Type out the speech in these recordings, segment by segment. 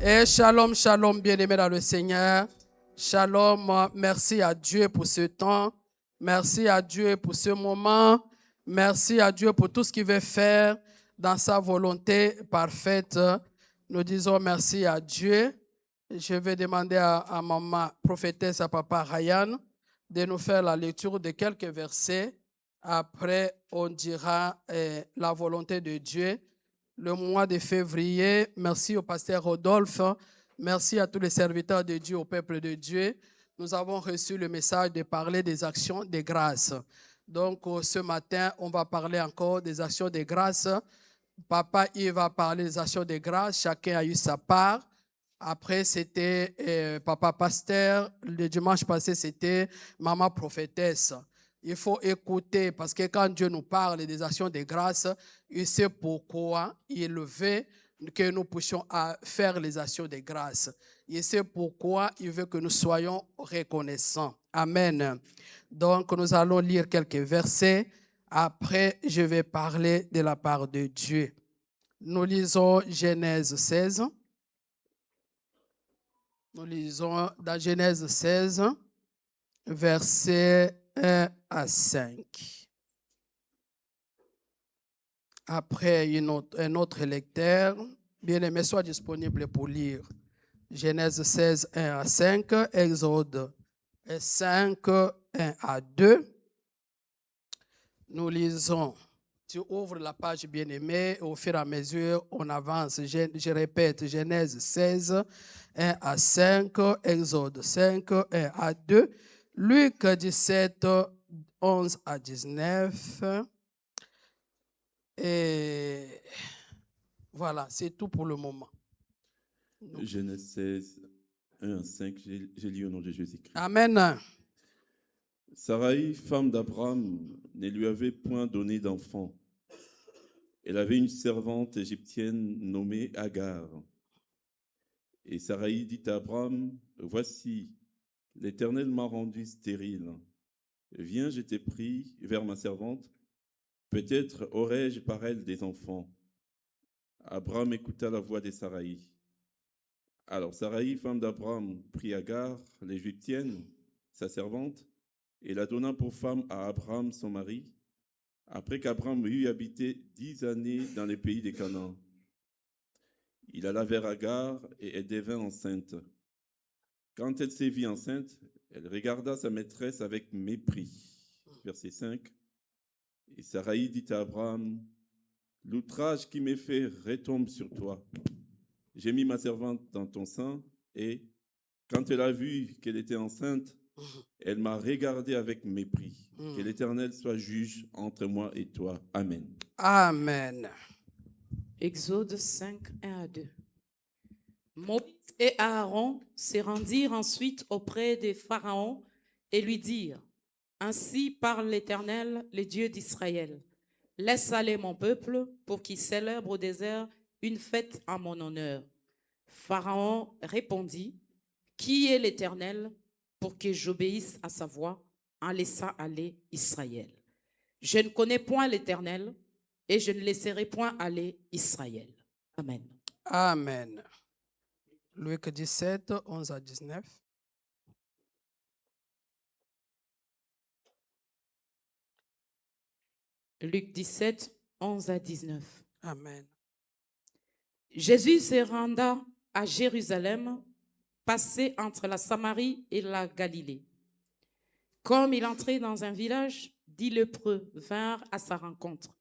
Et shalom, shalom, bien-aimés dans le Seigneur. Shalom, merci à Dieu pour ce temps. Merci à Dieu pour ce moment. Merci à Dieu pour tout ce qu'il veut faire dans sa volonté parfaite. Nous disons merci à Dieu. Je vais demander à maman prophétesse, à papa Ryan, de nous faire la lecture de quelques versets. Après, on dira la volonté de Dieu. Le mois de février, merci au pasteur Rodolphe, merci à tous les serviteurs de Dieu, au peuple de Dieu. Nous avons reçu le message de parler des actions de grâce. Donc, ce matin, on va parler encore des actions de grâce. Papa, il va parler des actions de grâce. Chacun a eu sa part. Après, c'était papa pasteur. Le dimanche passé, c'était maman prophétesse. Il faut écouter parce que quand Dieu nous parle des actions de grâce, il sait pourquoi il veut que nous puissions faire les actions de grâce. Il sait pourquoi il veut que nous soyons reconnaissants. Amen. Donc, nous allons lire quelques versets. Après, je vais parler de la part de Dieu. Nous lisons Genèse 16. Nous lisons dans Genèse 16, versets 1 à 5. Après, un autre lecteur, bien-aimé, soit disponible pour lire Genèse 16, 1 à 5, Exode 5, 1 à 2. Nous lisons. Tu ouvres la page bien-aimée, au fur et à mesure, on avance. Je répète, Genèse 16, 1 à 5, Exode 5, 1 à 2, Luc 17, 11 à 19. Et voilà, c'est tout pour le moment. Genèse 16, 1 à 5, j'ai lu au nom de Jésus-Christ. Amen. Sarai, femme d'Abraham, ne lui avait point donné d'enfant. Elle avait une servante égyptienne nommée Agar. Et Sarai dit à Abraham, « Voici, l'Éternel m'a rendu stérile. Viens, je t'ai pris vers ma servante. Peut-être aurai-je par elle des enfants. » Abraham écouta la voix de Sarai. Alors Sarai, femme d'Abraham, prit Agar, l'Égyptienne, sa servante, et la donna pour femme à Abraham, son mari, après qu'Abraham eut habité 10 années dans les pays de Canaan. Il alla vers Agar et elle devint enceinte. Quand elle s'est vue enceinte, elle regarda sa maîtresse avec mépris. Verset 5. Et Sarai dit à Abraham, « L'outrage qui m'est fait retombe sur toi. J'ai mis ma servante dans ton sein et, quand elle a vu qu'elle était enceinte, elle m'a regardé avec mépris. Que l'Éternel soit juge entre moi et toi. Amen. » Amen. Exode 5, 1 à 2. Moïse et Aaron se rendirent ensuite auprès de Pharaon et lui dirent, « Ainsi parle l'Éternel, le Dieu d'Israël. Laisse aller mon peuple pour qu'il célèbre au désert une fête en mon honneur. » Pharaon répondit, « Qui est l'Éternel pour que j'obéisse à sa voix en laissant aller Israël? Je ne connais point l'Éternel et je ne laisserai point aller Israël. » Amen. Amen. Luc 17, 11 à 19. Luc 17, 11 à 19. Amen. Jésus se renda à Jérusalem, passé entre la Samarie et la Galilée. Comme il entrait dans un village, 10 lépreux vinrent à sa rencontre.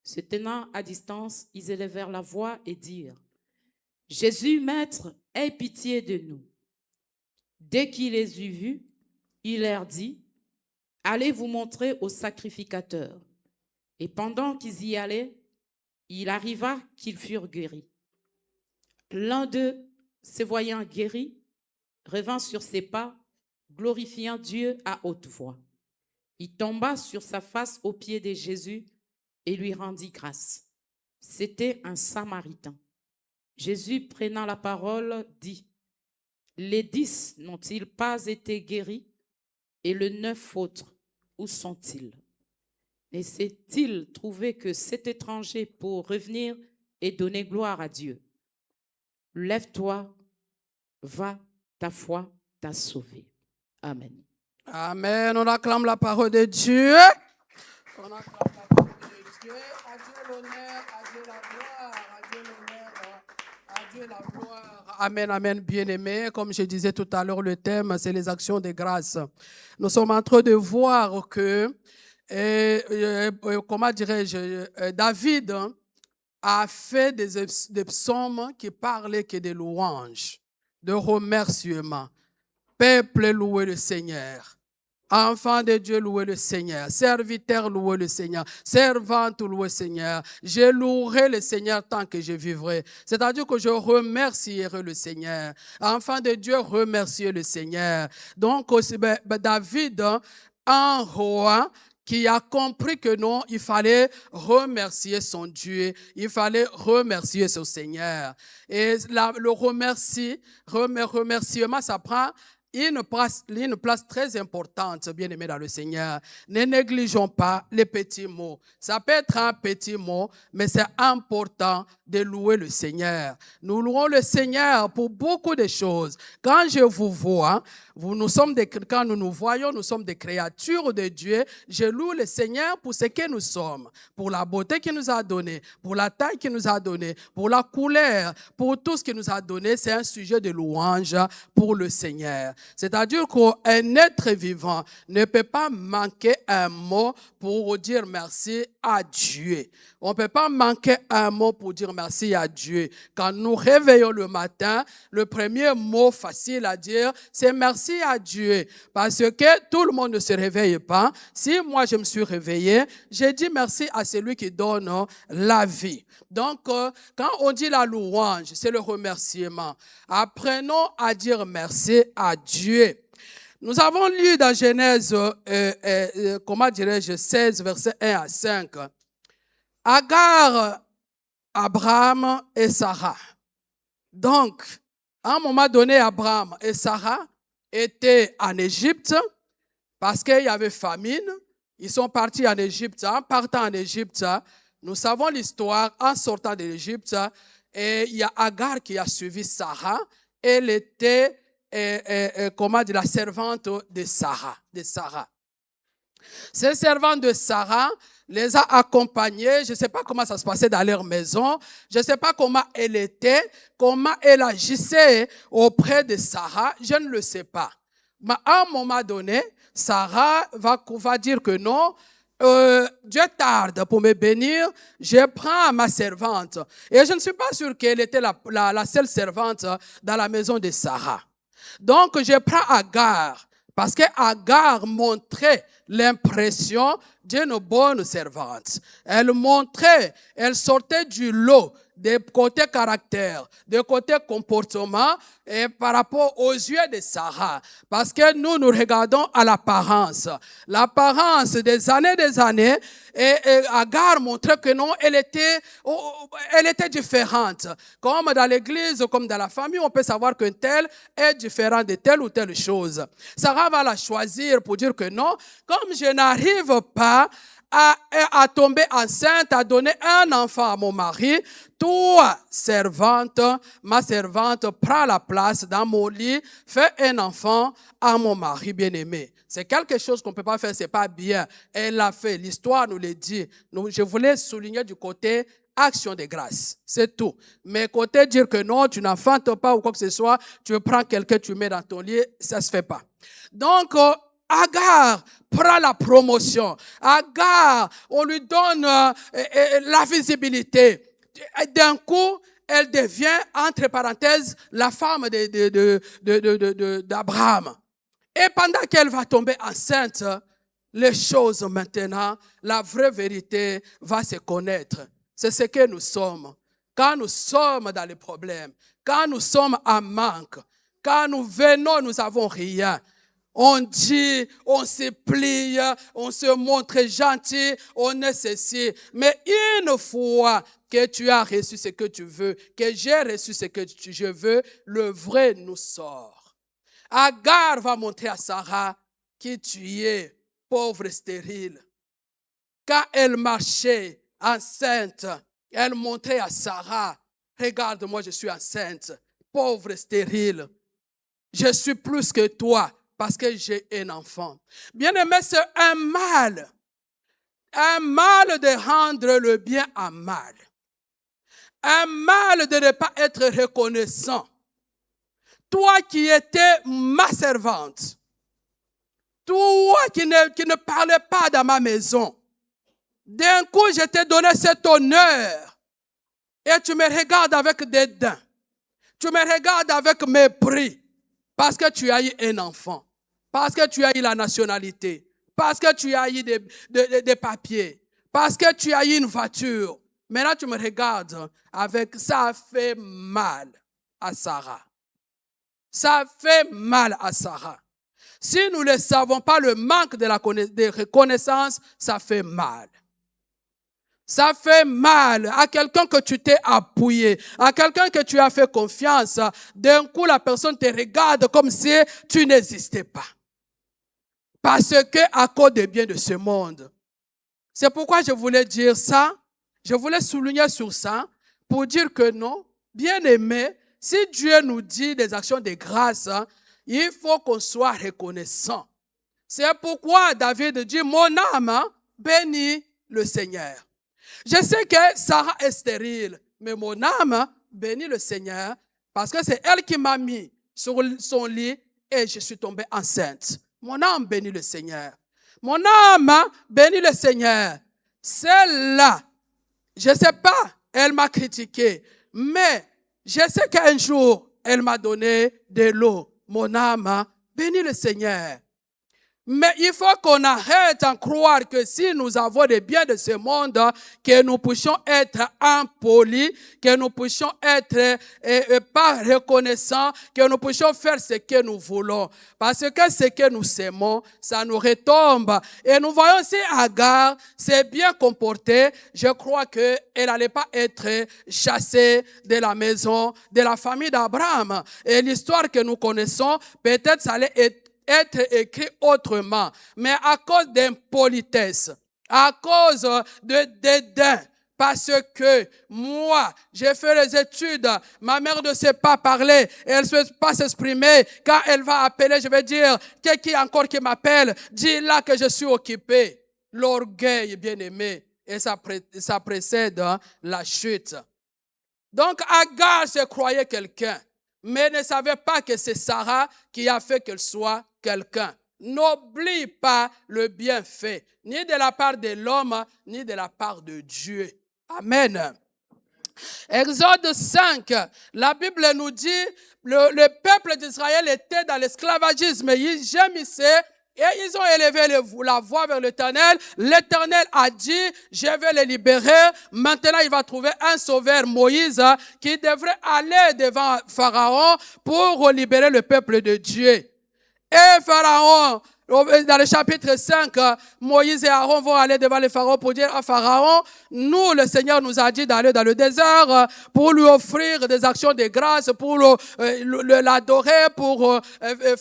Se tenant à distance, ils élevèrent la voix et dirent, « Jésus, Maître, aie pitié de nous. » Dès qu'il les eut vus, il leur dit, « Allez vous montrer au sacrificateur. » Et pendant qu'ils y allaient, il arriva qu'ils furent guéris. L'un d'eux, se voyant guéri, revint sur ses pas, glorifiant Dieu à haute voix. Il tomba sur sa face aux pieds de Jésus et lui rendit grâce. C'était un Samaritain. Jésus, prenant la parole, dit, « Les 10 n'ont-ils pas été guéris? Et les 9 autres, où sont-ils? Et s'est-il trouvé que cet étranger pour revenir et donner gloire à Dieu? Lève-toi Va, ta foi t'a sauvé. Amen. Amen. On acclame la parole de Dieu. On acclame la parole de Dieu. À Dieu l'honneur, à Dieu la gloire, à Dieu l'honneur, à Dieu la gloire. Amen, amen, bien-aimés. Comme je disais tout à l'heure, le thème, c'est les actions de grâce. Nous sommes en train de voir que, comment dirais-je, David a fait des psaumes qui parlaient que des louanges, de remerciements. Peuple, louez le Seigneur. Enfants de Dieu, louez le Seigneur. Serviteurs, louez le Seigneur. Servantes, louez le Seigneur. Je louerai le Seigneur tant que je vivrai. C'est-à-dire que je remercierai le Seigneur. Enfants de Dieu, remerciez le Seigneur. Donc, David, un roi, qui a compris que non, il fallait remercier son Dieu, il fallait remercier son Seigneur. Et le remerciement, ça prend une place très importante, bien aimé dans le Seigneur. Ne négligeons pas les petits mots. Ça peut être un petit mot, mais c'est important de louer le Seigneur. Nous louons le Seigneur pour beaucoup de choses. Quand je vous vois, quand nous nous voyons, nous sommes des créatures de Dieu. Je loue le Seigneur pour ce que nous sommes, pour la beauté qu'il nous a donnée, pour la taille qu'il nous a donnée, pour la couleur, pour tout ce qu'il nous a donné. C'est un sujet de louange pour le Seigneur. C'est-à-dire qu'un être vivant ne peut pas manquer un mot pour dire merci à Dieu. On ne peut pas manquer un mot pour dire merci à Dieu. Quand nous réveillons le matin, le premier mot facile à dire, c'est merci à Dieu. Parce que tout le monde ne se réveille pas. Si moi je me suis réveillé, j'ai dit merci à celui qui donne la vie. Donc, quand on dit la louange, c'est le remerciement. Apprenons à dire merci à Dieu. Nous avons lu dans Genèse, 16, versets 1 à 5. Agar, Abraham et Sarah. Donc, à un moment donné, Abraham et Sarah étaient en Égypte parce qu'il y avait famine. Ils sont partis en Égypte. En partant en Égypte, nous savons l'histoire. En sortant de l'Égypte, et il y a Agar qui a suivi Sarah. Elle était la servante de Sarah. Ces servantes de Sarah les a accompagnés. Je ne sais pas comment ça se passait dans leur maison. Je ne sais pas comment elle était, comment elle agissait auprès de Sarah. Je ne le sais pas. Mais à un moment donné, Sarah va dire que non, Dieu tarde pour me bénir, je prends ma servante. Et je ne suis pas sûr qu'elle était la seule servante dans la maison de Sarah. Donc, je prends Agar, parce que Agar montrait l'impression d'une bonne servante. Elle sortait du lot des côtés caractère, des côtés comportement et par rapport aux yeux de Sarah. Parce que nous regardons à l'apparence. L'apparence des années, et Agar montrait que non, elle était différente. Comme dans l'église, comme dans la famille, on peut savoir qu'un tel est différent de telle ou telle chose. Sarah va la choisir pour dire que non, comme je n'arrive pas à tomber enceinte, à donner un enfant à mon mari, toi, ma servante, prends la place dans mon lit, fais un enfant à mon mari bien-aimé. C'est quelque chose qu'on ne peut pas faire, c'est pas bien. Elle l'a fait, l'histoire nous le dit. Je voulais souligner du côté action de grâce, c'est tout. Mais côté dire que non, tu n'enfantes pas ou quoi que ce soit, tu prends quelqu'un, tu mets dans ton lit, ça se fait pas. Donc, Agar prend la promotion. Agar, on lui donne la visibilité. D'un coup, elle devient, entre parenthèses, la femme d'Abraham. Et pendant qu'elle va tomber enceinte, les choses maintenant, la vraie vérité va se connaître. C'est ce que nous sommes. Quand nous sommes dans les problèmes, quand nous sommes en manque, quand nous venons, nous n'avons rien. On dit, on se plie, on se montre gentil, on est ceci. Mais une fois que tu as reçu ce que tu veux, que j'ai reçu ce que je veux, le vrai nous sort. Agar va montrer à Sarah qui tu es, pauvre stérile. Quand elle marchait enceinte, elle montrait à Sarah, regarde, moi je suis enceinte, pauvre stérile. je suis plus que toi parce que j'ai un enfant. Bien-aimé, c'est un mal de rendre le bien à mal. Un mal de ne pas être reconnaissant. Toi qui étais ma servante, toi qui ne parlais pas dans ma maison, d'un coup je t'ai donné cet honneur et tu me regardes avec dédain. Tu me regardes avec mépris parce que tu as eu un enfant, parce que tu as eu la nationalité, parce que tu as eu des papiers, parce que tu as eu une voiture. Maintenant, tu me regardes avec ça fait mal à Sarah. Ça fait mal à Sarah. Si nous ne savons pas le manque de reconnaissance, ça fait mal. Ça fait mal à quelqu'un que tu t'es appuyé, à quelqu'un que tu as fait confiance. D'un coup, la personne te regarde comme si tu n'existais pas. Parce que à cause des biens de ce monde. C'est pourquoi je voulais dire ça. Je voulais souligner sur ça pour dire que non, bien aimé, si Dieu nous dit des actions de grâce, il faut qu'on soit reconnaissant. C'est pourquoi David dit, mon âme bénit le Seigneur. Je sais que Sarah est stérile, mais mon âme bénit le Seigneur parce que c'est elle qui m'a mis sur son lit et je suis tombée enceinte. Mon âme bénit le Seigneur. Mon âme bénit le Seigneur. Celle-là, je ne sais pas, elle m'a critiqué, mais je sais qu'un jour, elle m'a donné de l'eau. Mon âme bénit le Seigneur. Mais il faut qu'on arrête de croire que si nous avons des biens de ce monde, que nous puissions être impolis, que nous puissions être pas reconnaissants, que nous puissions faire ce que nous voulons. Parce que ce que nous aimons, ça nous retombe. Et nous voyons si Agar s'est bien comportée, je crois qu'elle n'allait pas être chassée de la maison, de la famille d'Abraham. Et l'histoire que nous connaissons, peut-être ça allait être écrit autrement, mais à cause d'impolitesse, à cause de dédain, parce que moi, j'ai fait les études, ma mère ne sait pas parler, elle ne sait pas s'exprimer. Quand elle va appeler, je vais dire, qui encore qui m'appelle, dis-là que je suis occupé. L'orgueil, bien aimé, et ça précède la chute. Donc Agar se croyait quelqu'un, mais ne savait pas que c'est Sarah qui a fait qu'elle soit quelqu'un. N'oublie pas le bienfait, ni de la part de l'homme, ni de la part de Dieu. Amen. Exode 5, la Bible nous dit, le peuple d'Israël était dans l'esclavagisme, ils gémissaient, et ils ont élevé la voix vers l'Éternel. L'Éternel a dit, je vais les libérer. Maintenant, il va trouver un sauveur, Moïse, qui devrait aller devant Pharaon pour libérer le peuple de Dieu. Et Pharaon, dans le chapitre 5, Moïse et Aaron vont aller devant le Pharaon pour dire à Pharaon, nous, le Seigneur nous a dit d'aller dans le désert pour lui offrir des actions de grâce, pour l'adorer, pour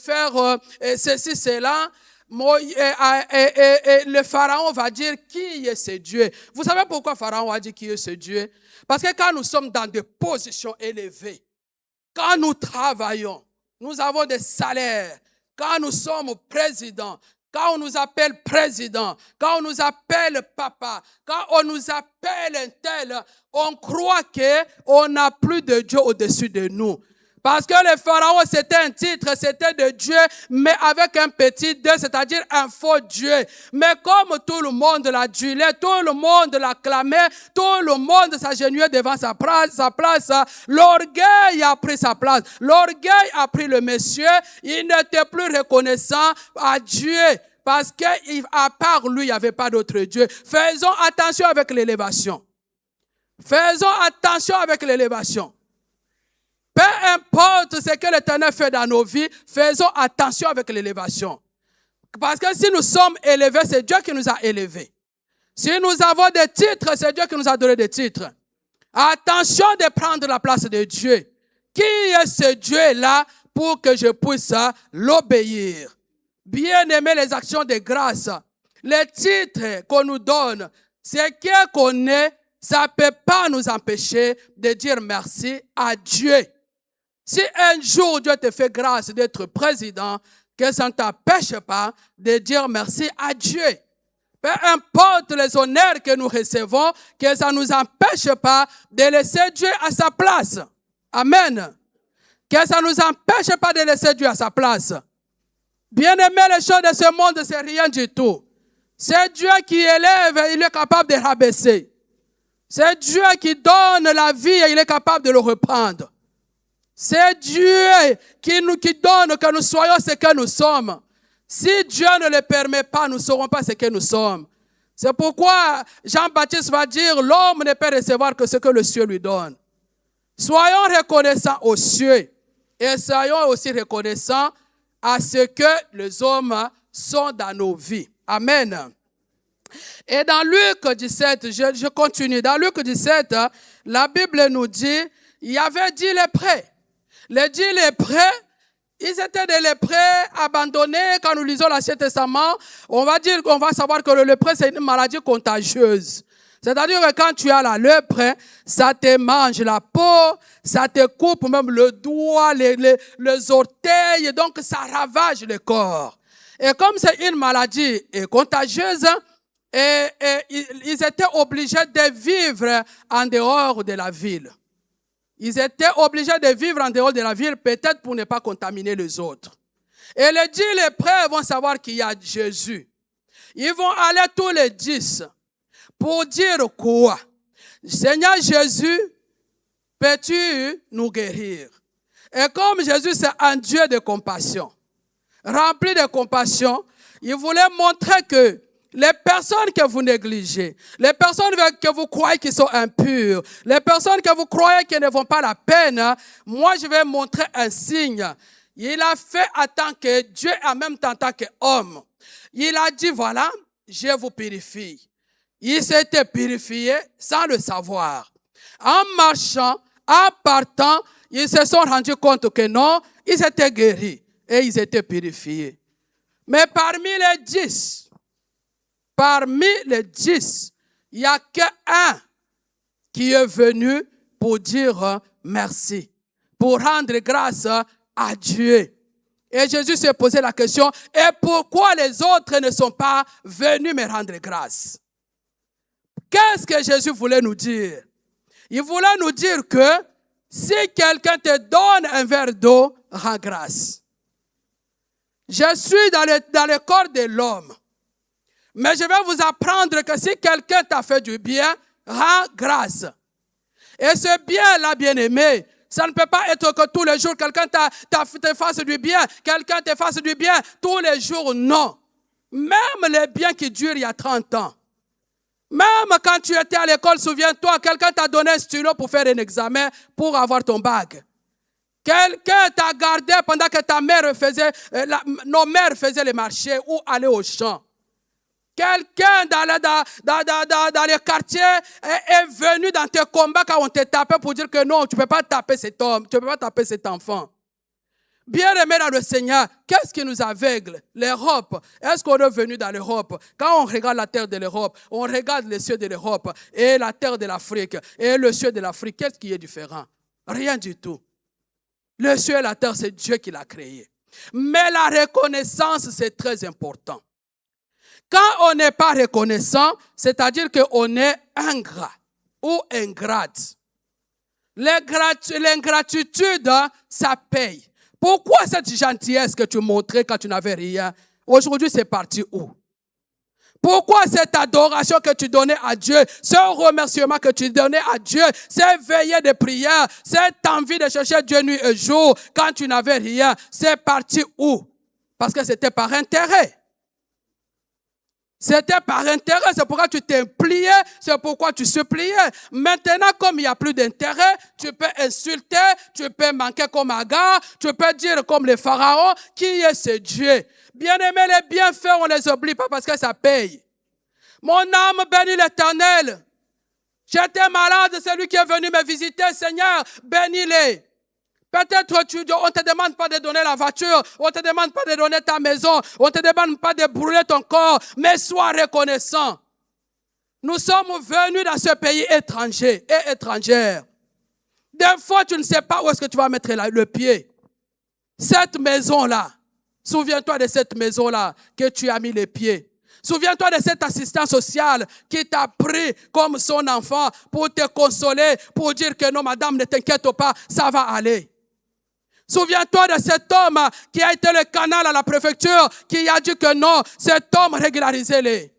faire ceci, cela. Et le Pharaon va dire qui est ce Dieu. Vous savez pourquoi Pharaon a dit qui est ce Dieu? Parce que quand nous sommes dans des positions élevées, quand nous travaillons, nous avons des salaires, quand nous sommes présidents, quand on nous appelle président, quand on nous appelle papa, quand on nous appelle un tel, on croit qu'on n'a plus de Dieu au-dessus de nous. Parce que le Pharaon, c'était un titre, c'était de Dieu, mais avec un petit Dieu, c'est-à-dire un faux Dieu. Mais comme tout le monde l'adulait, tout le monde l'acclamait, tout le monde s'agenouillait devant sa place, l'orgueil a pris sa place. L'orgueil a pris le monsieur, il n'était plus reconnaissant à Dieu. Parce qu'à part lui, il n'y avait pas d'autre Dieu. Faisons attention avec l'élévation. Faisons attention avec l'élévation. Peu importe ce que l'Éternel fait dans nos vies, faisons attention avec l'élévation. Parce que si nous sommes élevés, c'est Dieu qui nous a élevés. Si nous avons des titres, c'est Dieu qui nous a donné des titres. Attention de prendre la place de Dieu. Qui est ce Dieu-là pour que je puisse l'obéir? Bien aimer les actions de grâce. Les titres qu'on nous donne, c'est qu'on est, ça ne peut pas nous empêcher de dire merci à Dieu. Si un jour Dieu te fait grâce d'être président, que ça ne t'empêche pas de dire merci à Dieu. Peu importe les honneurs que nous recevons, que ça ne nous empêche pas de laisser Dieu à sa place. Amen. Que ça ne nous empêche pas de laisser Dieu à sa place. Bien aimé, les choses de ce monde, c'est rien du tout. C'est Dieu qui élève et il est capable de rabaisser. C'est Dieu qui donne la vie et il est capable de le reprendre. C'est Dieu qui donne que nous soyons ce que nous sommes. Si Dieu ne le permet pas, nous ne serons pas ce que nous sommes. C'est pourquoi Jean-Baptiste va dire, l'homme ne peut recevoir que ce que le ciel lui donne. Soyons reconnaissants aux cieux et soyons aussi reconnaissants à ce que les hommes sont dans nos vies. Amen. Et dans Luc 17, je continue. Dans Luc 17, la Bible nous dit, il y avait 10 lépreux. Les 10 lépreux, ils étaient des lépreux abandonnés. Quand nous lisons l'Ancien Testament, on va savoir que le lépreux, c'est une maladie contagieuse. C'est-à-dire que quand tu as la lèpre, ça te mange la peau, ça te coupe même le doigt, les orteils, donc ça ravage le corps. Et comme c'est une maladie contagieuse, ils étaient obligés de vivre en dehors de la ville. Ils étaient obligés de vivre en dehors de la ville, peut-être pour ne pas contaminer les autres. Et les 10 lépreux vont savoir qu'il y a Jésus. Ils vont aller tous les 10 pour dire quoi? Seigneur Jésus, peux-tu nous guérir? Et comme Jésus c'est un Dieu de compassion, rempli de compassion, il voulait montrer que les personnes que vous négligez, les personnes que vous croyez qui sont impures, les personnes que vous croyez qui ne vont pas la peine, moi je vais montrer un signe. Il a fait en tant que Dieu et en même temps en tant qu'homme. Il a dit voilà, je vous purifie. Il s'était purifié sans le savoir. En marchant, en partant, ils se sont rendus compte que non, ils étaient guéris et ils étaient purifiés. Mais parmi les 10, il n'y a qu'un qui est venu pour dire merci, pour rendre grâce à Dieu. Et Jésus s'est posé la question, et pourquoi les autres ne sont pas venus me rendre grâce? Qu'est-ce que Jésus voulait nous dire? Il voulait nous dire que si quelqu'un te donne un verre d'eau, rends grâce. Je suis dans le corps de l'homme. Mais je vais vous apprendre que si quelqu'un t'a fait du bien, rends grâce. Et ce bien-là, bien-aimé, ça ne peut pas être que tous les jours quelqu'un te fasse du bien, quelqu'un te fasse du bien tous les jours, non. Même les biens qui durent il y a 30 ans. Même quand tu étais à l'école, souviens-toi, quelqu'un t'a donné un stylo pour faire un examen, pour avoir ton bac. Quelqu'un t'a gardé pendant que ta mère nos mères faisaient les marchés ou allaient au champ. Quelqu'un dans les quartiers est venu dans tes combats quand on t'a tapé pour dire que non, tu ne peux pas taper cet homme, tu ne peux pas taper cet enfant. Bien-aimés dans le Seigneur, qu'est-ce qui nous aveugle? L'Europe. Est-ce qu'on est venu dans l'Europe? Quand on regarde la terre de l'Europe, on regarde les cieux de l'Europe et la terre de l'Afrique et le ciel de l'Afrique, qu'est-ce qui est différent? Rien du tout. Le ciel et la terre, c'est Dieu qui l'a créé. Mais la reconnaissance, c'est très important. Quand on n'est pas reconnaissant, c'est-à-dire qu'on est ingrat ou ingrate. L'ingratitude, ça paye. Pourquoi cette gentillesse que tu montrais quand tu n'avais rien, aujourd'hui c'est parti où? Pourquoi cette adoration que tu donnais à Dieu, ce remerciement que tu donnais à Dieu, ces veillées de prière, cette envie de chercher Dieu nuit et jour, quand tu n'avais rien, c'est parti où? Parce que c'était par intérêt. C'était par intérêt, c'est pourquoi tu t'impliais, c'est pourquoi tu suppliais. Maintenant, comme il n'y a plus d'intérêt, tu peux insulter, tu peux manquer comme Agar, tu peux dire comme les pharaons, qui est ce Dieu? Bien-aimés, les bienfaits, on ne les oublie pas parce que ça paye. Mon âme bénit l'Éternel. J'étais malade, c'est lui qui est venu me visiter, Seigneur, bénis-les. Peut-être on ne te demande pas de donner la voiture, on ne te demande pas de donner ta maison, on ne te demande pas de brûler ton corps, mais sois reconnaissant. Nous sommes venus dans ce pays étranger et étrangère. Des fois, tu ne sais pas où est-ce que tu vas mettre le pied. Cette maison-là, souviens-toi de cette maison-là que tu as mis les pieds. Souviens-toi de cet assistant social qui t'a pris comme son enfant pour te consoler, pour dire que non, madame, ne t'inquiète pas, ça va aller. Souviens-toi de cet homme qui a été le canal à la préfecture, qui a dit que non, cet homme régularisez-les.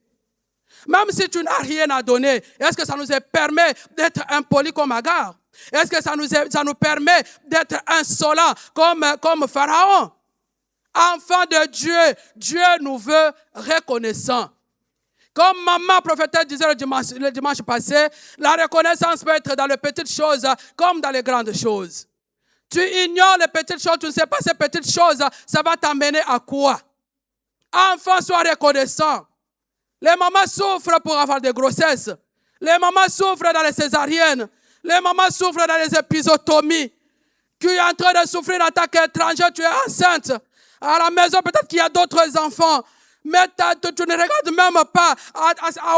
Même si tu n'as rien à donner, est-ce que ça nous permet d'être impolis comme Agar? Est-ce que ça nous permet d'être insolents comme Pharaon? Enfant de Dieu, Dieu nous veut reconnaissants. Comme maman prophétesse disait le dimanche passé, la reconnaissance peut être dans les petites choses comme dans les grandes choses. Tu ignores les petites choses, tu ne sais pas ces petites choses, ça va t'amener à quoi? Enfant, sois reconnaissant. Les mamans souffrent pour avoir des grossesses. Les mamans souffrent dans les césariennes. Les mamans souffrent dans les épisotomies. Tu es en train de souffrir en tant qu'étranger, tu es enceinte. À la maison, peut-être qu'il y a d'autres enfants. Mais tu ne regardes même pas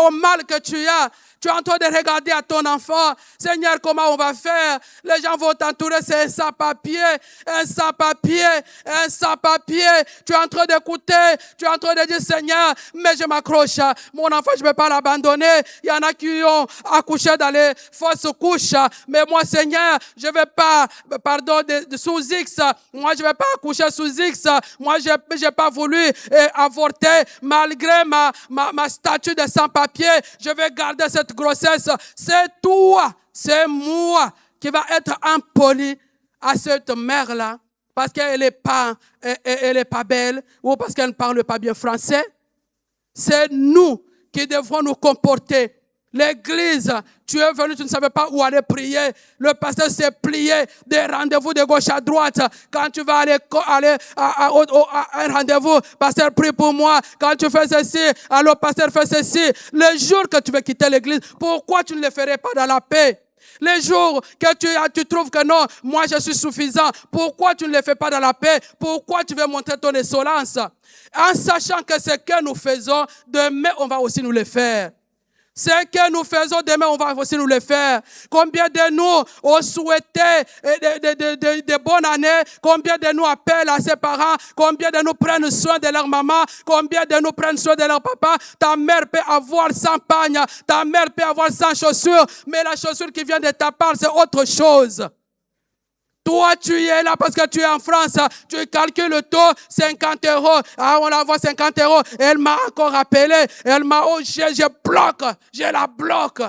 au mal que tu as. Tu es en train de regarder à ton enfant. Seigneur, comment on va faire? Les gens vont t'entourer, c'est un sans-papier, un sans-papier, un sans-papier. Tu es en train d'écouter, tu es en train de dire, Seigneur, mais je m'accroche. Mon enfant, je ne vais pas l'abandonner. Il y en a qui ont accouché dans les fausses couches. Mais moi, Seigneur, je ne vais pas, de sous X. Moi, je ne vais pas accoucher sous X. Moi, je n'ai pas voulu avorter malgré ma statue de sans-papier. Je vais garder cette grossesse. C'est toi, c'est moi qui va être impoli à cette mère-là parce qu'elle n'est pas belle ou parce qu'elle ne parle pas bien français. C'est nous qui devrons nous comporter. L'église, tu es venu, tu ne savais pas où aller prier. Le pasteur s'est plié des rendez-vous de gauche à droite. Quand tu vas aller à un rendez-vous, pasteur prie pour moi. Quand tu fais ceci, alors pasteur fais ceci. Le jour que tu veux quitter l'église, pourquoi tu ne le ferais pas dans la paix? Les jours que tu trouves que non, moi je suis suffisant, pourquoi tu ne le fais pas dans la paix? Pourquoi tu veux montrer ton insolence? En sachant que ce que nous faisons, demain on va aussi nous le faire. Ce que nous faisons demain, on va aussi nous le faire. Combien de nous ont souhaité de bonnes années? Combien de nous appellent à ses parents? Combien de nous prennent soin de leur maman? Combien de nous prennent soin de leur papa? Ta mère peut avoir 100 pagnes, ta mère peut avoir 100 chaussures, mais la chaussure qui vient de ta part, c'est autre chose. Toi, tu es là parce que tu es en France. Tu calcules le taux, 50 €. Ah, on la voit 50 €. Elle m'a encore appelé. Elle m'a, je bloque. Je la bloque.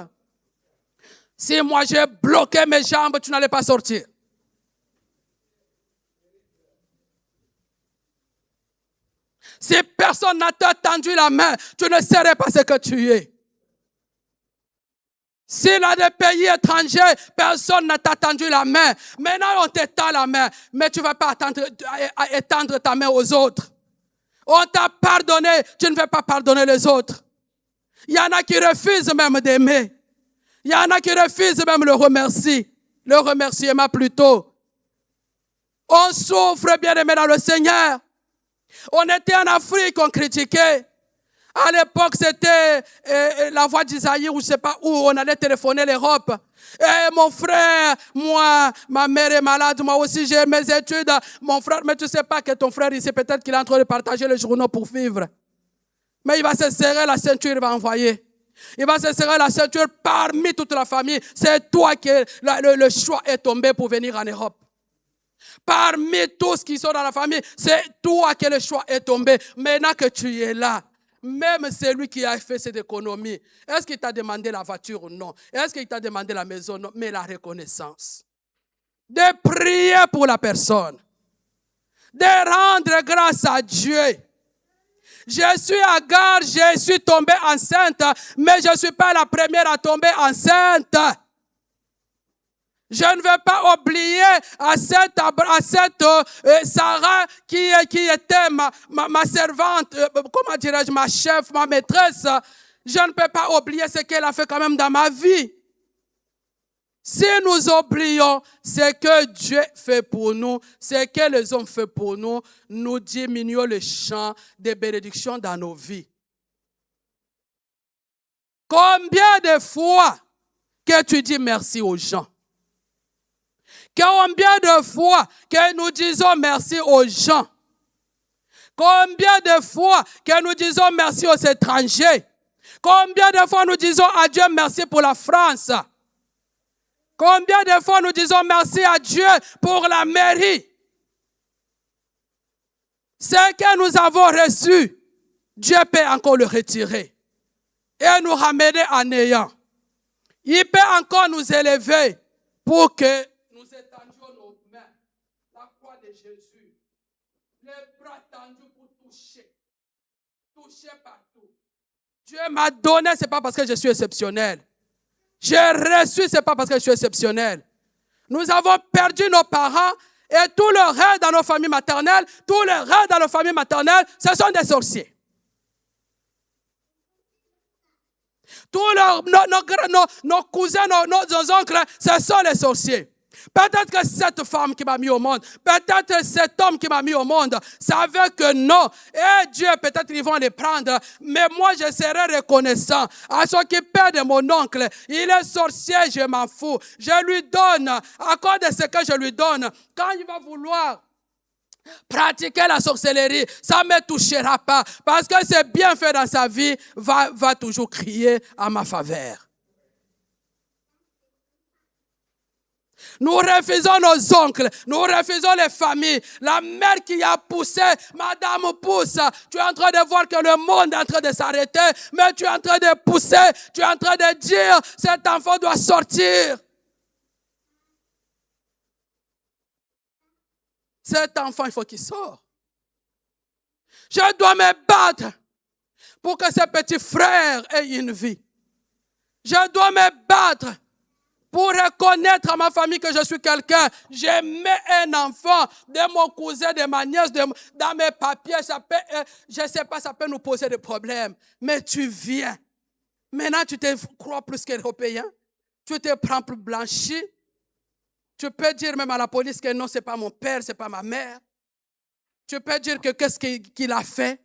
Si moi j'ai bloqué mes jambes, tu n'allais pas sortir. Si personne n'a tendu la main, tu ne serais pas ce que tu es. Si dans des pays étrangers, personne n'a tendu la main. Maintenant, on t'étend la main. Mais tu ne vas pas étendre ta main aux autres. On t'a pardonné, tu ne veux pas pardonner les autres. Il y en a qui refusent même d'aimer. Il y en a qui refusent même le remerciement plutôt. On souffre, bien aimé dans le Seigneur. On était en Afrique, on critiquait. À l'époque, c'était la voix d'Isaïe, ou je ne sais pas où, on allait téléphoner l'Europe. Et mon frère, moi, ma mère est malade, moi aussi j'ai mes études. Mon frère, mais tu ne sais pas que ton frère ici, peut-être qu'il est en train de partager les journaux pour vivre. Mais il va se serrer la ceinture, il va envoyer. Il va se serrer la ceinture parmi toute la famille. C'est toi qui le choix est tombé pour venir en Europe. Parmi tous qui sont dans la famille, c'est toi que le choix est tombé. Maintenant que tu es là, même celui qui a fait cette économie, est-ce qu'il t'a demandé la voiture ou non? Est-ce qu'il t'a demandé la maison? Non, mais la reconnaissance. De prier pour la personne. De rendre grâce à Dieu. Je suis Agar, je suis tombée enceinte, mais je ne suis pas la première à tomber enceinte. Je ne vais pas oublier à cette Sarah qui était ma servante, comment dirais-je, ma chef, ma maîtresse. Je ne peux pas oublier ce qu'elle a fait quand même dans ma vie. Si nous oublions ce que Dieu fait pour nous, ce que les hommes font pour nous, nous diminuons le champ de bénédiction dans nos vies. Combien de fois que tu dis merci aux gens? Combien de fois que nous disons merci aux gens? Combien de fois que nous disons merci aux étrangers? Combien de fois nous disons à Dieu merci pour la France? Combien de fois nous disons merci à Dieu pour la mairie? Ce que nous avons reçu, Dieu peut encore le retirer et nous ramener en néant. Il peut encore nous élever pour que nous étendions nos mains. La croix de Jésus. Les bras tendus pour toucher. Toucher partout. Dieu m'a donné, ce n'est pas parce que je suis exceptionnel. J'ai reçu, ce n'est pas parce que je suis exceptionnel. Nous avons perdu nos parents et tout le reste dans nos familles maternelles, tout le reste dans nos familles maternelles, ce sont des sorciers. Tous nos cousins, nos oncles, ce sont les sorciers. Peut-être que cette femme qui m'a mis au monde, peut-être cet homme qui m'a mis au monde, savait que non. Et Dieu, peut-être ils vont les prendre. Mais moi, je serai reconnaissant à ce qui perd de mon oncle. Il est sorcier, je m'en fous. Je lui donne, à cause de ce que je lui donne, quand il va vouloir pratiquer la sorcellerie, ça ne me touchera pas. Parce que c'est bien fait dans sa vie, va toujours crier à ma faveur. Nous refusons nos oncles, nous refusons les familles. La mère qui a poussé, madame pousse. Tu es en train de voir que le monde est en train de s'arrêter, mais tu es en train de pousser, tu es en train de dire, cet enfant doit sortir. Cet enfant, il faut qu'il sorte. Je dois me battre pour que ce petit frère ait une vie. Je dois me battre pour reconnaître à ma famille que je suis quelqu'un. J'ai mis un enfant de mon cousin, de ma nièce, dans mes papiers. Ça peut, je ne sais pas, ça peut nous poser des problèmes. Mais tu viens. Maintenant, tu te crois plus qu'Européen. Tu te prends plus blanchi. Tu peux dire même à la police que non, ce n'est pas mon père, ce n'est pas ma mère. Tu peux dire que qu'est-ce qu'il a fait.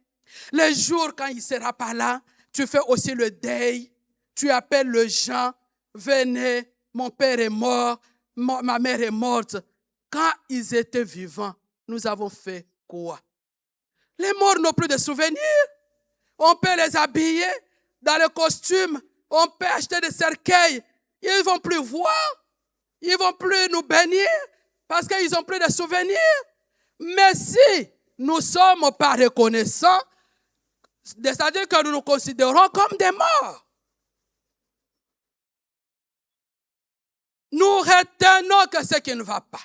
Les jours quand il ne sera pas là, tu fais aussi le deuil. Tu appelles les gens, venez, mon père est mort, ma mère est morte. Quand ils étaient vivants, nous avons fait quoi? Les morts n'ont plus de souvenirs. On peut les habiller dans le costume. On peut acheter des cercueils. Ils ne vont plus voir. Ils ne vont plus nous bénir parce qu'ils n'ont plus de souvenirs. Mais si nous ne sommes pas reconnaissants, c'est-à-dire que nous nous considérons comme des morts. Nous retenons que ce qui ne va pas.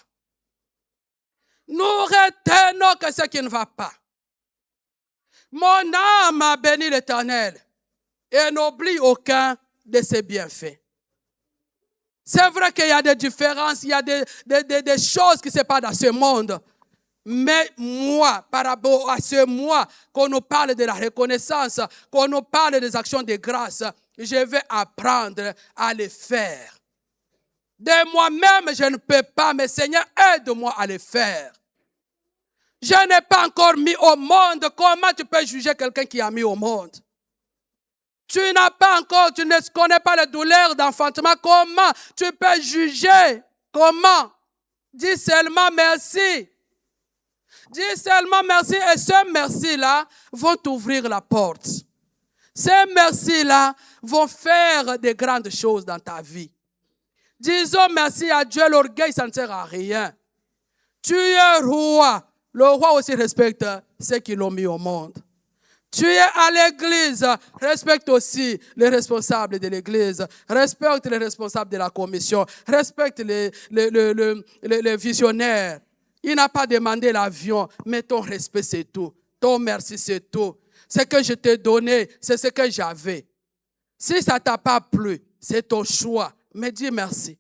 Nous retenons que ce qui ne va pas. Mon âme a béni l'Éternel et n'oublie aucun de ses bienfaits. C'est vrai qu'il y a des différences, il y a des choses qui se passent dans ce monde. Mais moi, par rapport à ce moi, qu'on nous parle de la reconnaissance, qu'on nous parle des actions de grâce, je vais apprendre à les faire. De moi-même, je ne peux pas, mais Seigneur, aide-moi à les faire. Je n'ai pas encore mis au monde. Comment tu peux juger quelqu'un qui a mis au monde? Tu n'as pas encore, tu ne connais pas les douleurs d'enfantement. Comment tu peux juger? Comment? Dis seulement merci. Dis seulement merci et ce merci-là vont t'ouvrir la porte. Ces merci-là vont faire de grandes choses dans ta vie. Disons merci à Dieu, l'orgueil, ça ne sert à rien. Tu es roi. Le roi aussi respecte ceux qui l'ont mis au monde. Tu es à l'église, respecte aussi les responsables de l'église, respecte les responsables de la commission, respecte les visionnaires. Il n'a pas demandé l'avion, mais ton respect c'est tout. Ton merci c'est tout. Ce que je t'ai donné, c'est ce que j'avais. Si ça ne t'a pas plu, c'est ton choix, mais dis merci.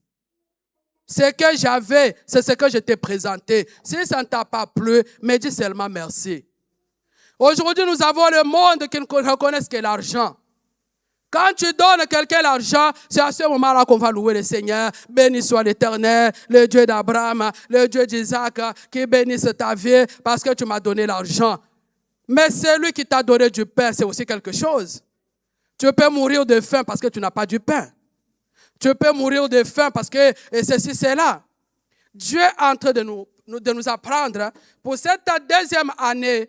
Ce que j'avais, c'est ce que je t'ai présenté. Si ça ne t'a pas plu, mais dis seulement merci. Aujourd'hui, nous avons le monde qui ne reconnaît que l'argent. Quand tu donnes à quelqu'un l'argent, c'est à ce moment-là qu'on va louer le Seigneur. Béni soit l'Éternel, le Dieu d'Abraham, le Dieu d'Isaac, qui bénisse ta vie parce que tu m'as donné l'argent. Mais celui qui t'a donné du pain, c'est aussi quelque chose. Tu peux mourir de faim parce que tu n'as pas du pain. Tu peux mourir de faim parce que et ceci, c'est là. Dieu est en train de nous apprendre pour cette deuxième année,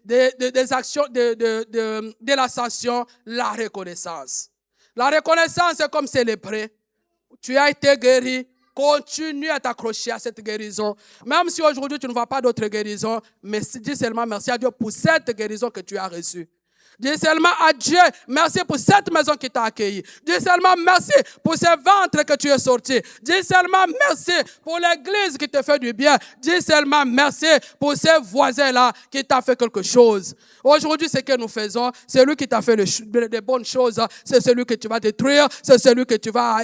des actions de l'ascension, la reconnaissance. La reconnaissance, c'est comme célébrer. Tu as été guéri. Continue à t'accrocher à cette guérison. Même si aujourd'hui tu ne vois pas d'autre guérison, mais dis seulement merci à Dieu pour cette guérison que tu as reçue. Dis seulement à Dieu, merci pour cette maison qui t'a accueilli. Dis seulement merci pour ce ventre que tu es sorti. Dis seulement merci pour l'église qui te fait du bien. Dis seulement merci pour ces voisins-là qui t'a fait quelque chose. Aujourd'hui, ce que nous faisons, c'est lui qui t'a fait des bonnes choses. C'est celui que tu vas détruire. C'est celui que tu vas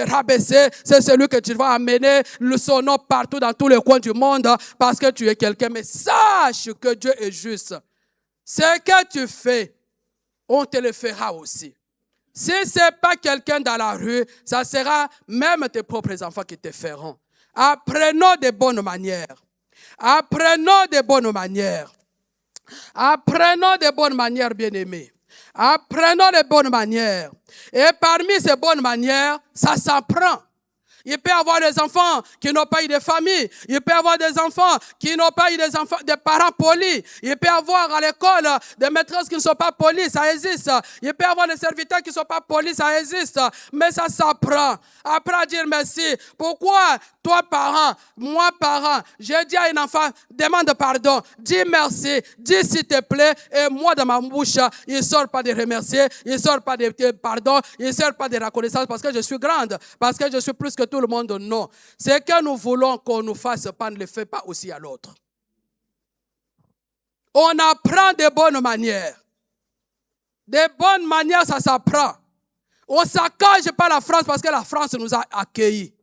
rabaisser. C'est celui que tu vas amener son nom partout dans tous les coins du monde parce que tu es quelqu'un. Mais sache que Dieu est juste. Ce que tu fais, on te le fera aussi. Si ce n'est pas quelqu'un dans la rue, ça sera même tes propres enfants qui te feront. Apprenons de bonnes manières. Apprenons de bonnes manières. Apprenons de bonnes manières, bien-aimés. Apprenons de bonnes manières. Et parmi ces bonnes manières, ça s'apprend. Il peut y avoir des enfants qui n'ont pas eu de famille. Il peut y avoir des enfants qui n'ont pas eu des parents polis. Il peut y avoir à l'école des maîtresses qui ne sont pas polies, ça existe. Il peut y avoir des serviteurs qui ne sont pas polis, ça existe. Mais ça s'apprend. Apprends à dire merci. Pourquoi toi parent, moi parent, j'ai dit à un enfant, demande pardon, dis merci, dis s'il te plaît, et moi dans ma bouche, il ne sort pas de remercier, il ne sort pas de pardon, il ne sort pas de reconnaissance parce que je suis grande, parce que je suis plus que tout le monde, non. Ce que nous voulons qu'on nous fasse pas, ne le fait pas aussi à l'autre. On apprend de bonnes manières. De bonnes manières, ça s'apprend. On ne s'accage pas la France parce que la France nous a accueillis.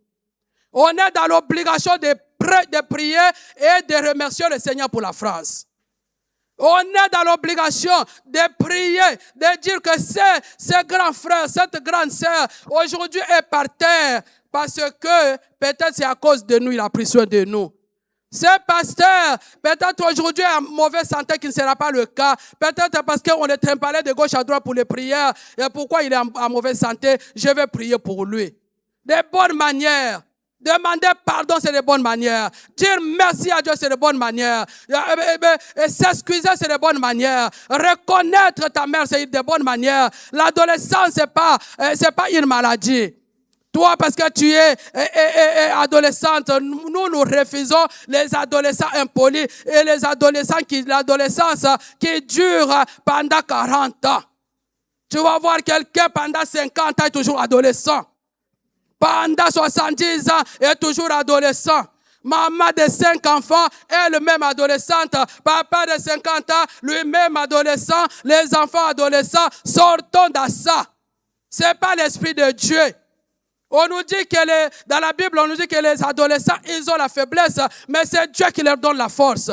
On est dans l'obligation de prier et de remercier le Seigneur pour la France. On est dans l'obligation de prier, de dire que ce grand frère, cette grande sœur, aujourd'hui est par terre parce que peut-être c'est à cause de nous, il a pris soin de nous. Ce pasteur, peut-être aujourd'hui en mauvaise santé qui ne sera pas le cas. Peut-être parce qu'on est trimballé de gauche à droite pour les prières. Et pourquoi il est en mauvaise santé, je vais prier pour lui. De bonnes manières. Demander pardon, c'est de bonnes manières. Dire merci à Dieu, c'est de bonnes manières. S'excuser, c'est de bonnes manières. Reconnaître ta mère, c'est de bonnes manières. L'adolescence, c'est pas une maladie. Toi, parce que tu es adolescente, nous refusons les adolescents impolis et l'adolescence qui dure pendant 40 ans. Tu vas voir quelqu'un pendant 50 ans est toujours adolescent. Pendant 70 ans est toujours adolescent. Maman de 5 enfants, elle-même adolescente. Papa de 50 ans, lui-même adolescent. Les enfants adolescents, sortons de ça. C'est pas l'esprit de Dieu. On nous dit dans la Bible, on nous dit que les adolescents, ils ont la faiblesse, mais c'est Dieu qui leur donne la force.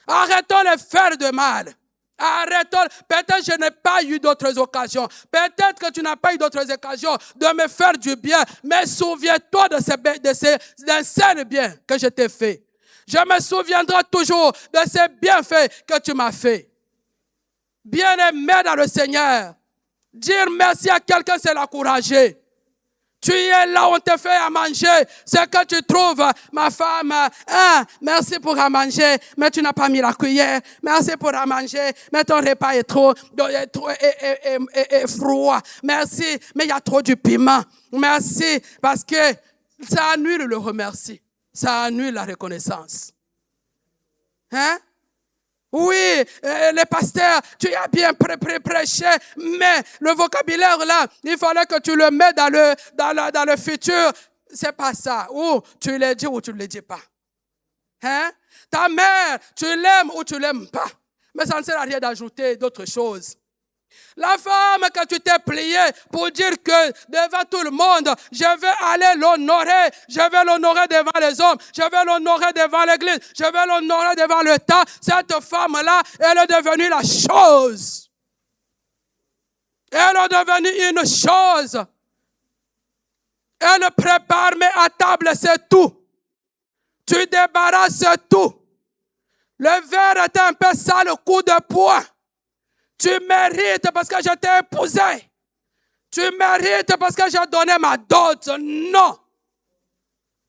Arrêtons de faire de mal. Arrêtons. Peut-être je n'ai pas eu d'autres occasions. Peut-être que tu n'as pas eu d'autres occasions de me faire du bien. Mais souviens-toi de ces biens que je t'ai fait. Je me souviendrai toujours de ces bienfaits que tu m'as fait. Bien-aimé dans le Seigneur, dire merci à quelqu'un, c'est l'encourager. Tu es là, on te fait à manger. Ce que tu trouves, ma femme, merci pour à manger, mais tu n'as pas mis la cuillère. Merci pour à manger, mais ton repas est trop froid. Merci, mais il y a trop du piment. Merci, parce que ça annule le remercie. Ça annule la reconnaissance. Hein? Oui, les pasteurs, tu as bien prêché, mais le vocabulaire là, il fallait que tu le mets dans le futur. C'est pas ça. Ou tu le dis ou tu ne le dis pas. Hein? Ta mère, tu l'aimes ou tu l'aimes pas. Mais ça ne sert à rien d'ajouter d'autres choses. La femme que tu t'es pliée pour dire que devant tout le monde, je vais aller l'honorer. Je vais l'honorer devant les hommes. Je vais l'honorer devant l'église. Je vais l'honorer devant le temps. Cette femme-là, elle est devenue la chose. Elle est devenue une chose. Elle prépare, mais à table, c'est tout. Tu débarrasses tout. Le verre est un peu sale, coup de poing. Tu mérites parce que je t'ai épousé. Tu mérites parce que j'ai donné ma dot. Non.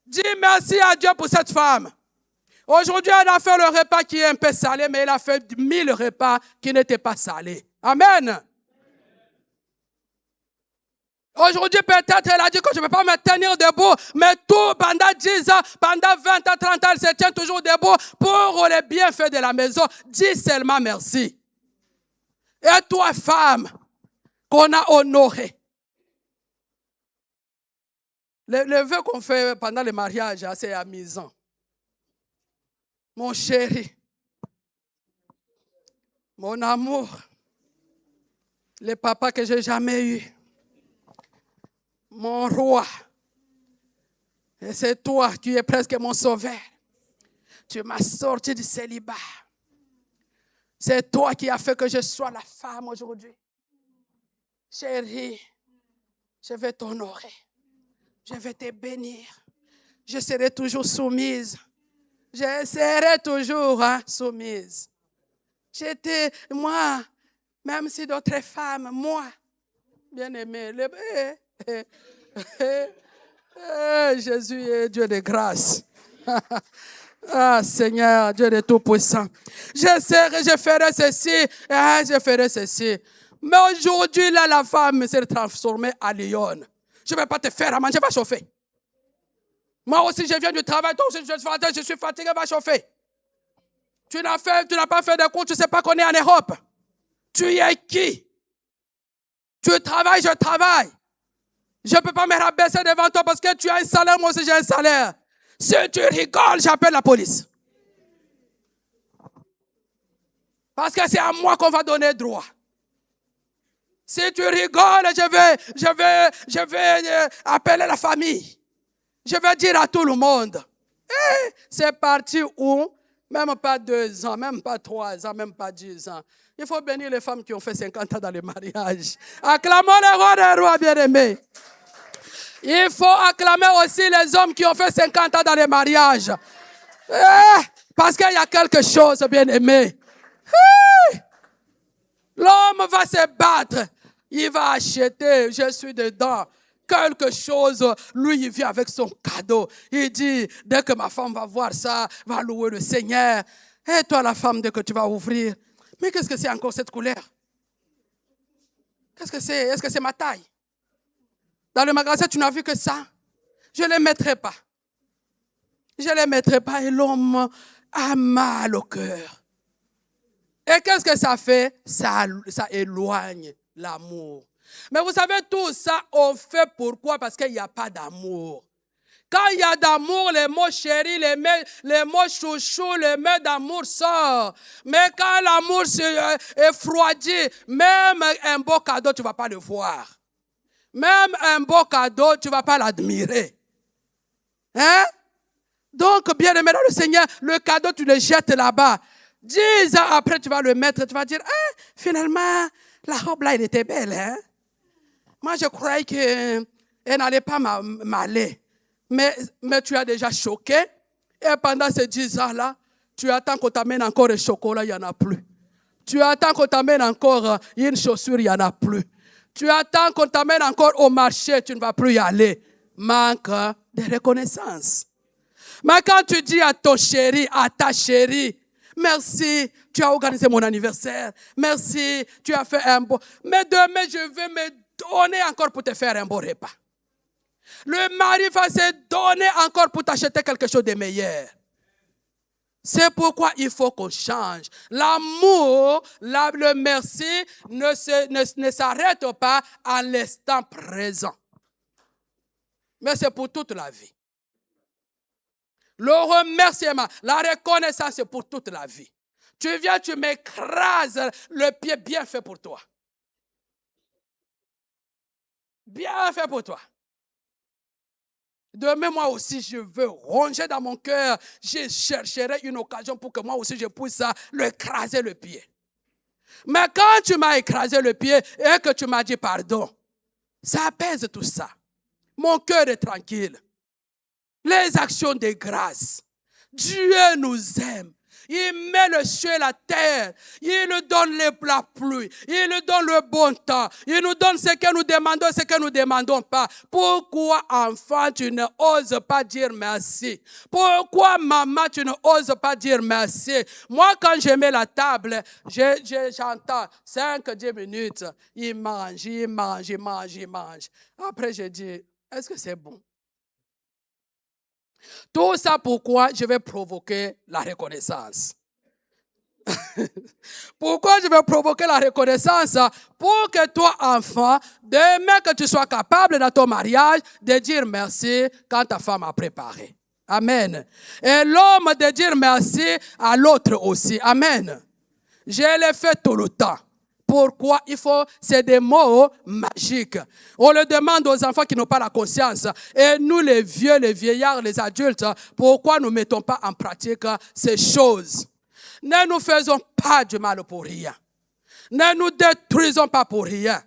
Dis merci à Dieu pour cette femme. Aujourd'hui, elle a fait le repas qui est un peu salé, mais elle a fait 1000 repas qui n'étaient pas salés. Amen. Aujourd'hui, peut-être, elle a dit que je ne peux pas me tenir debout, mais tout pendant 10 ans, pendant 20 ans, 30 ans, elle se tient toujours debout pour les bienfaits de la maison. Dis seulement merci. Et toi, femme, qu'on a honoré. Le vœu qu'on fait pendant le mariage, c'est amusant. Mon chéri, mon amour, le papa que j'ai jamais eu, mon roi, et c'est toi qui es presque mon sauveur. Tu m'as sorti du célibat. C'est toi qui as fait que je sois la femme aujourd'hui. Chérie, je vais t'honorer. Je vais te bénir. Je serai toujours soumise. Je serai toujours soumise. Moi, même si d'autres femmes, moi, bien aimé, Jésus est Dieu de grâce. Ah, Seigneur, Dieu de Tout-Puissant. Je ferai ceci, je ferai ceci. Mais aujourd'hui, là, la femme s'est transformée en lion. Je ne vais pas te faire à manger, va chauffer. Moi aussi, je viens du travail, toi aussi, je suis fatigué, va chauffer. Tu n'as pas fait de cours, tu ne sais pas qu'on est en Europe. Tu es qui? Tu travailles, je travaille. Je ne peux pas me rabaisser devant toi parce que tu as un salaire, moi aussi j'ai un salaire. Si tu rigoles, j'appelle la police. Parce que c'est à moi qu'on va donner droit. Si tu rigoles, je vais appeler la famille. Je vais dire à tout le monde. C'est parti où? Même pas 2 ans, même pas 3 ans, même pas 10 ans. Il faut bénir les femmes qui ont fait 50 ans dans le mariage. Acclamons le roi des rois bien-aimés. Il faut acclamer aussi les hommes qui ont fait 50 ans dans le mariage. Parce qu'il y a quelque chose, bien-aimé. L'homme va se battre. Il va acheter, je suis dedans, quelque chose. Lui, il vient avec son cadeau. Il dit, dès que ma femme va voir ça, va louer le Seigneur. Et toi, la femme, dès que tu vas ouvrir, mais qu'est-ce que c'est encore cette couleur? Qu'est-ce que c'est? Est-ce que c'est ma taille? Dans le magasin, tu n'as vu que ça? Je ne les mettrai pas. Je ne les mettrai pas et l'homme a mal au cœur. Et qu'est-ce que ça fait? Ça éloigne l'amour. Mais vous savez, tout ça, on fait pourquoi? Parce qu'il n'y a pas d'amour. Quand il y a d'amour, les mots chéri, les mots chouchou, les mots d'amour sortent. Mais quand l'amour est froidi, même un beau cadeau, tu ne vas pas le voir. Même un beau cadeau, tu ne vas pas l'admirer. Hein? Donc, bien aimé dans le Seigneur, le cadeau, tu le jettes là-bas. 10 ans après, tu vas le mettre, tu vas dire, finalement, la robe là, elle était belle. Hein? Moi, je croyais qu'elle n'allait pas m'aller. Mais tu as déjà choqué. Et pendant ces 10 ans-là, tu attends qu'on t'amène encore le chocolat, il n'y en a plus. Tu attends qu'on t'amène encore une chaussure, il n'y en a plus. Tu attends qu'on t'amène encore au marché, tu ne vas plus y aller. Manque de reconnaissance. Mais quand tu dis à ton chéri, à ta chérie, merci, tu as organisé mon anniversaire. Merci, tu as fait un beau... Mais demain, je vais me donner encore pour te faire un beau repas. Le mari va se donner encore pour t'acheter quelque chose de meilleur. C'est pourquoi il faut qu'on change. L'amour, le merci ne s'arrête pas à l'instant présent. Mais c'est pour toute la vie. Le remerciement, la reconnaissance, c'est pour toute la vie. Tu viens, tu m'écrases le pied bien fait pour toi. Bien fait pour toi. Demain, moi aussi, je veux ronger dans mon cœur. Je chercherai une occasion pour que moi aussi, je puisse le écraser le pied. Mais quand tu m'as écrasé le pied et que tu m'as dit pardon, ça apaise tout ça. Mon cœur est tranquille. Les actions de grâce. Dieu nous aime. Il met le ciel et la terre. Il nous donne la pluie. Il nous donne le bon temps. Il nous donne ce que nous demandons, ce que nous ne demandons pas. Pourquoi, enfant, tu ne oses pas dire merci? Pourquoi, maman, tu ne oses pas dire merci? Moi, quand je mets la table, j'entends 5-10 minutes. Il mange, il mange, il mange, il mange. Après, je dis, est-ce que c'est bon? Tout ça pourquoi je vais provoquer la reconnaissance. Pourquoi je vais provoquer la reconnaissance? Pour que toi, enfant, demain que tu sois capable dans ton mariage de dire merci quand ta femme a préparé. Amen. Et l'homme de dire merci à l'autre aussi. Amen. Je l'ai fait tout le temps. Pourquoi il faut, c'est des mots magiques. On le demande aux enfants qui n'ont pas la conscience. Et nous, les vieux, les vieillards, les adultes, pourquoi nous ne mettons pas en pratique ces choses? Ne nous faisons pas du mal pour rien. Ne nous détruisons pas pour rien.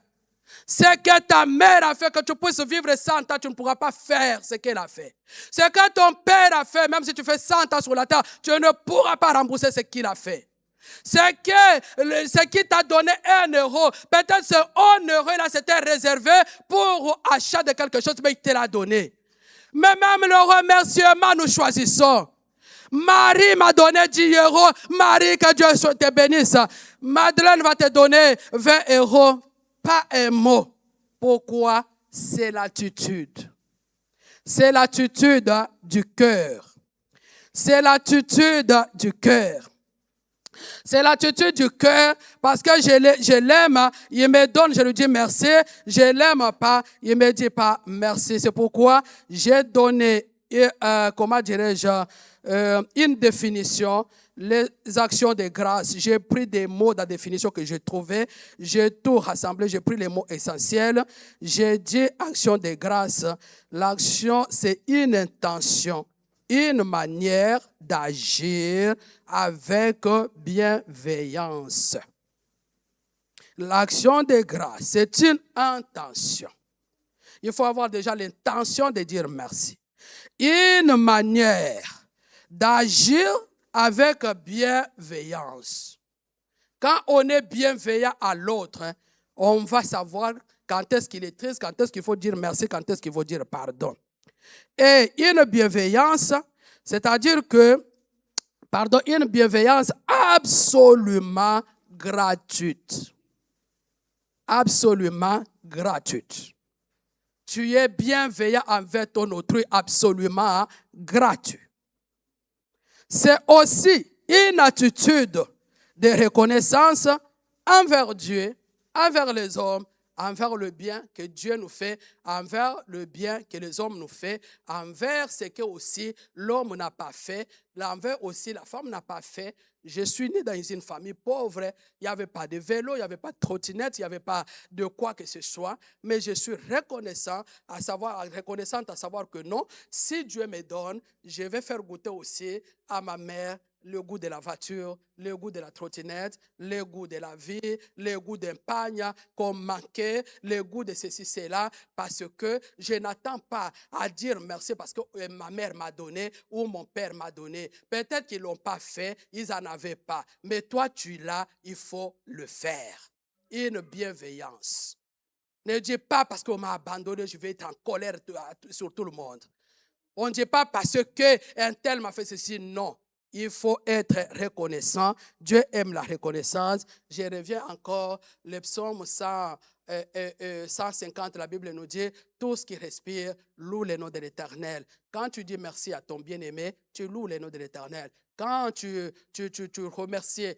Ce que ta mère a fait, que tu puisses vivre 100 ans, tu ne pourras pas faire ce qu'elle a fait. Ce que ton père a fait, même si tu fais 100 ans sur la terre, tu ne pourras pas rembourser ce qu'il a fait. Ce qui t'a donné 1 euro, peut-être ce 1 euro là c'était réservé pour achat de quelque chose, mais il te l'a donné. Mais même le remerciement, nous choisissons. Marie m'a donné 10 euros. Marie, que Dieu te bénisse. Madeleine va te donner 20 euros. Pas un mot. Pourquoi? C'est l'attitude. C'est l'attitude du cœur. C'est l'attitude du cœur. C'est l'attitude du cœur parce que je l'aime, il me donne, je lui dis merci. Je l'aime pas, il me dit pas merci. C'est pourquoi j'ai donné, comment dirais-je, une définition, les actions de grâce. J'ai pris des mots de la définition que j'ai trouvée, j'ai tout rassemblé, j'ai pris les mots essentiels. J'ai dit action de grâce. L'action, c'est une intention, une manière d'agir avec bienveillance. L'action de grâce, c'est une intention. Il faut avoir déjà l'intention de dire merci. Une manière d'agir avec bienveillance. Quand on est bienveillant à l'autre, on va savoir quand est-ce qu'il est triste, quand est-ce qu'il faut dire merci, quand est-ce qu'il faut dire pardon. Et une bienveillance, c'est-à-dire que, une bienveillance absolument gratuite. Absolument gratuite. Tu es bienveillant envers ton autrui, absolument gratuit. C'est aussi une attitude de reconnaissance envers Dieu, envers les hommes, envers le bien que Dieu nous fait, envers le bien que les hommes nous font, envers ce que aussi l'homme n'a pas fait, envers aussi la femme n'a pas fait. Je suis né dans une famille pauvre, il n'y avait pas de vélo, il n'y avait pas de trottinette, il n'y avait pas de quoi que ce soit, mais je suis reconnaissante à savoir que non, si Dieu me donne, je vais faire goûter aussi à ma mère le goût de la voiture, le goût de la trottinette, le goût de la vie, le goût d'un pagne qu'on manquait, le goût de ceci, cela, parce que je n'attends pas à dire merci parce que ma mère m'a donné ou mon père m'a donné. Peut-être qu'ils ne l'ont pas fait, ils n'en avaient pas. Mais toi, tu l'as, il faut le faire. Une bienveillance. Ne dis pas parce qu'on m'a abandonné, je vais être en colère sur tout le monde. On ne dit pas parce qu'un tel m'a fait ceci, non. Il faut être reconnaissant. Dieu aime la reconnaissance. Je reviens encore, le psaume 150, la Bible nous dit, tout ce qui respire loue le nom de l'Éternel. Quand tu dis merci à ton bien-aimé, tu loues le nom de l'Éternel. Quand tu remercies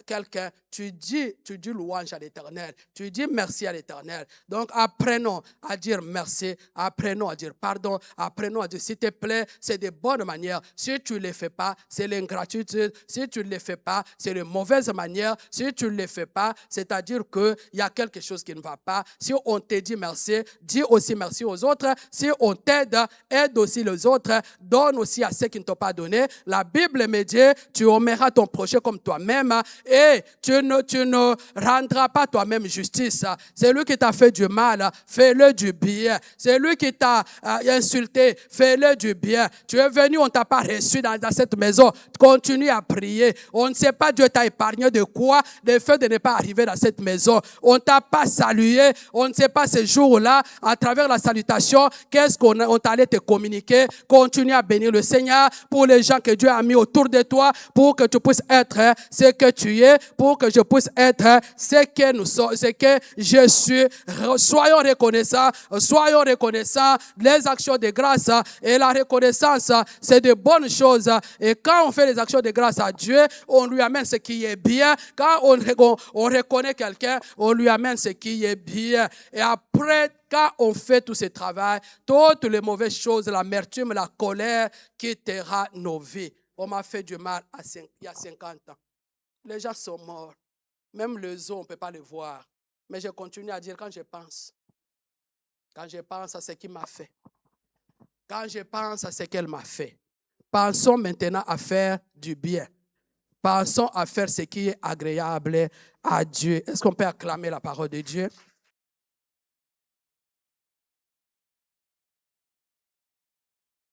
quelqu'un, tu dis louange à l'Éternel. Tu dis merci à l'Éternel. Donc, apprenons à dire merci. Apprenons à dire pardon. Apprenons à dire s'il te plaît. C'est de bonnes manières. Si tu ne le fais pas, c'est l'ingratitude. Si tu ne le fais pas, c'est de mauvaise manière. Si tu ne le fais pas, c'est-à-dire qu'il y a quelque chose qui ne va pas. Si on te dit merci, dis aussi merci merci aux autres. Si on t'aide, aide aussi les autres. Donne aussi à ceux qui ne t'ont pas donné. La Bible me dit, tu aimeras ton prochain comme toi-même et tu ne rendras pas toi-même justice. C'est lui qui t'a fait du mal, fais-le du bien. C'est lui qui t'a insulté, fais-le du bien. Tu es venu, on ne t'a pas reçu dans cette maison. Continue à prier. On ne sait pas, Dieu t'a épargné de quoi, le fait de ne pas arriver dans cette maison. On ne t'a pas salué. On ne sait pas ce jour-là, à travers la salutation, qu'est-ce qu'on t'allait te communiquer. Continue à bénir le Seigneur pour les gens que Dieu a mis autour de toi, pour que tu puisses être ce que tu es, pour que je puisse être ce que nous sommes, ce que je suis. Soyons reconnaissants les actions de grâce et la reconnaissance, c'est de bonnes choses. Et quand on fait les actions de grâce à Dieu, on lui amène ce qui est bien. Quand on reconnaît quelqu'un, on lui amène ce qui est bien. Et après, quand on fait tout ce travail, toutes les mauvaises choses, l'amertume, la colère quittera nos vies. On m'a fait du mal il y a 50 ans. Les gens sont morts. Même les os, on ne peut pas les voir. Mais je continue à dire quand je pense à ce qu'il m'a fait, quand je pense à ce qu'elle m'a fait, pensons maintenant à faire du bien. Pensons à faire ce qui est agréable à Dieu. Est-ce qu'on peut acclamer la parole de Dieu?